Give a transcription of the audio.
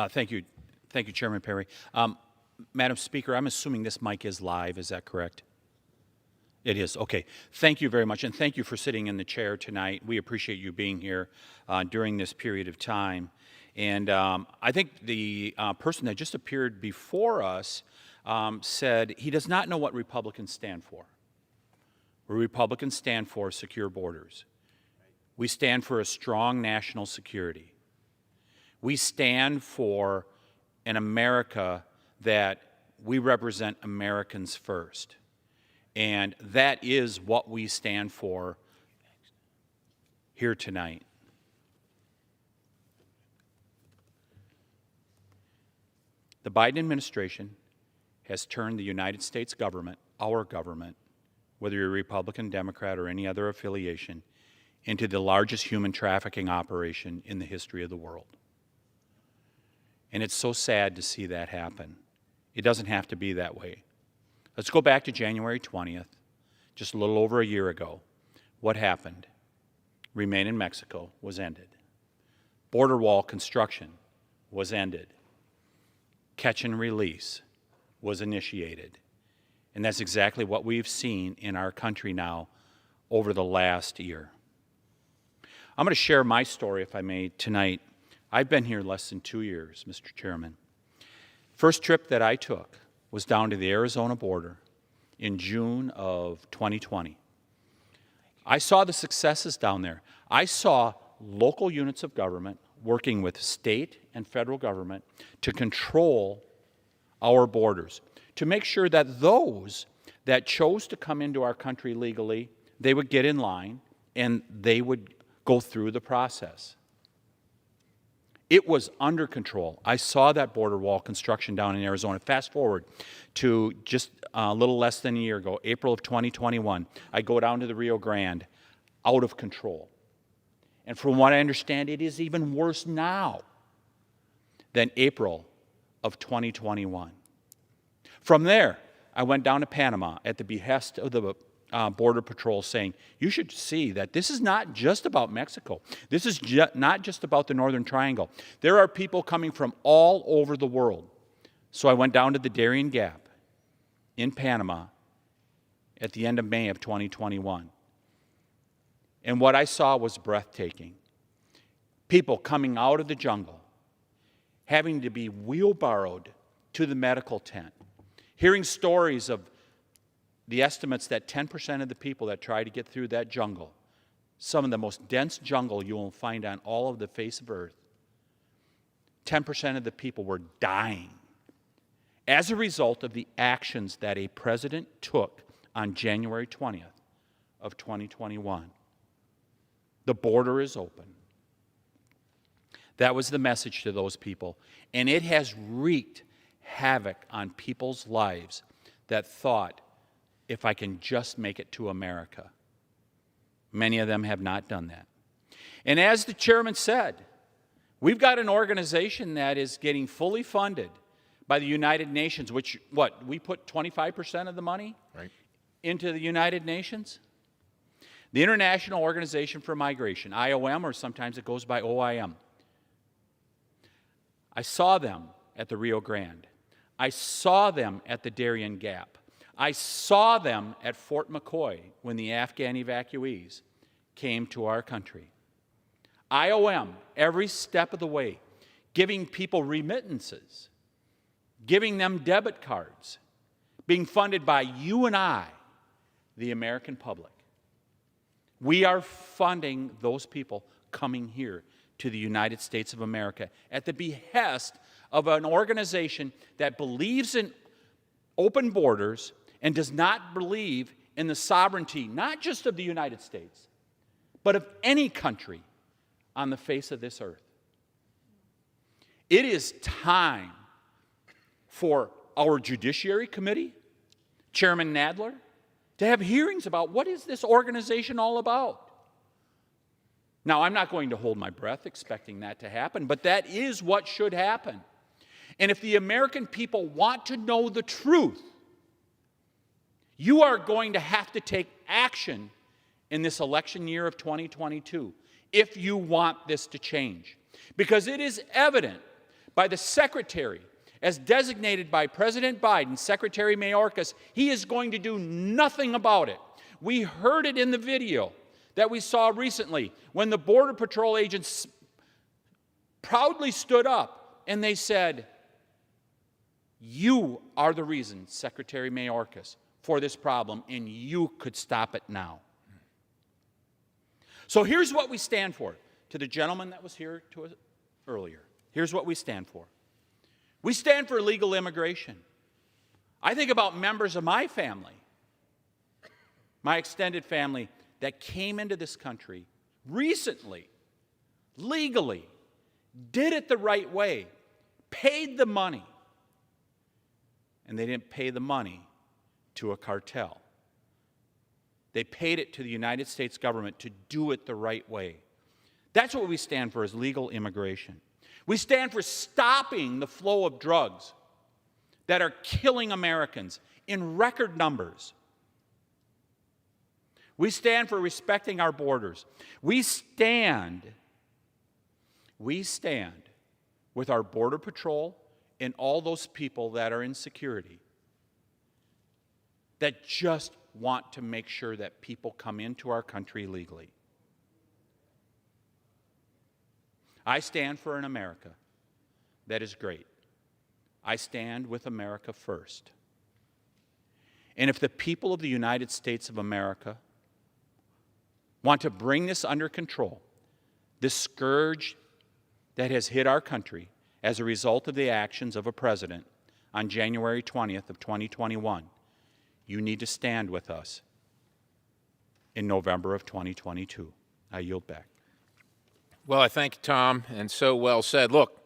Thank you. Thank you, Chairman Perry. Madam Speaker, I'm assuming this mic is live. Is that correct? It is. Okay. Thank you very much, and thank you for sitting in the chair tonight. We appreciate you being here during this period of time. And I think the person that just appeared before us said he does not know what Republicans stand for. Republicans stand for secure borders. We stand for a strong national security. We stand for an America that we represent Americans first. And that is what we stand for here tonight. The Biden administration has turned the United States government, our government, whether you're Republican, Democrat, or any other affiliation, into the largest human trafficking operation in the history of the world. And it's so sad to see that happen. It doesn't have to be that way. Let's go back to January 20th, just a little over a year ago. What happened? Remain in Mexico was ended. Border wall construction was ended. Catch and release was initiated. And that's exactly what we've seen in our country now over the last year. I'm going to share my story, if I may, tonight. I've been here less than 2 years, Mr. Chairman. First trip that I took was down to the Arizona border in June of 2020. I saw the successes down there. I saw local units of government working with state and federal government to control our borders, to make sure that those that chose to come into our country legally, they would get in line and they would go through the process. It was under control. I saw that border wall construction down in Arizona. Fast forward to just a little less than a year ago, April of 2021. I go down to the Rio Grande, out of control. And from what I understand, it is even worse now than April of 2021. From there, I went down to Panama at the behest of the Border Patrol, saying, you should see that this is not just about Mexico. This is not just about the Northern Triangle. There are people coming from all over the world. So I went down to the Darien Gap in Panama at the end of May of 2021. And what I saw was breathtaking. People coming out of the jungle, having to be wheelbarrowed to the medical tent, hearing stories of the estimates that 10% of the people that try to get through that jungle, some of the most dense jungle you will find on all of the face of earth, 10% of the people were dying as a result of the actions that a president took on January 20th of 2021. The border is open. That was the message to those people, and it has wreaked havoc on people's lives that thought, if I can just make it to America. Many of them have not done that. And as the chairman said, we've got an organization that is getting fully funded by the United Nations, which, we put 25% of the money into the United Nations? The International Organization for Migration, IOM, or sometimes it goes by OIM. I saw them at the Rio Grande. I saw them at the Darien Gap. I saw them at Fort McCoy when the Afghan evacuees came to our country. IOM, every step of the way, giving people remittances, giving them debit cards, being funded by you and I, the American public. We are funding those people coming here to the United States of America at the behest of an organization that believes in open borders and does not believe in the sovereignty, not just of the United States, but of any country on the face of this earth. It is time for our Judiciary Committee, Chairman Nadler, to have hearings about what is this organization all about. Now, I'm not going to hold my breath expecting that to happen, but that is what should happen. And if the American people want to know the truth, you are going to have to take action in this election year of 2022 if you want this to change. Because it is evident by the Secretary, as designated by President Biden, Secretary Mayorkas, he is going to do nothing about it. We heard it in the video that we saw recently when the Border Patrol agents proudly stood up and they said, "You are the reason, Secretary Mayorkas, for this problem, and you could stop it now." So here's what we stand for. To the gentleman that was here to us earlier, here's what we stand for. We stand for legal immigration. I think about members of my family, my extended family, that came into this country recently, legally, did it the right way, paid the money, and they didn't pay the money to a cartel. They paid it to the United States government to do it the right way. That's what we stand for, is legal immigration. We stand for stopping the flow of drugs that are killing Americans in record numbers. We stand for respecting our borders. We stand with our Border Patrol and all those people that are in security that just want to make sure that people come into our country legally. I stand for an America that is great. I stand with America first. And if the people of the United States of America want to bring this under control, this scourge that has hit our country as a result of the actions of a president on January 20th of 2021, you need to stand with us in November of 2022. I yield back. Well, I thank you, Tom, and so well said. Look,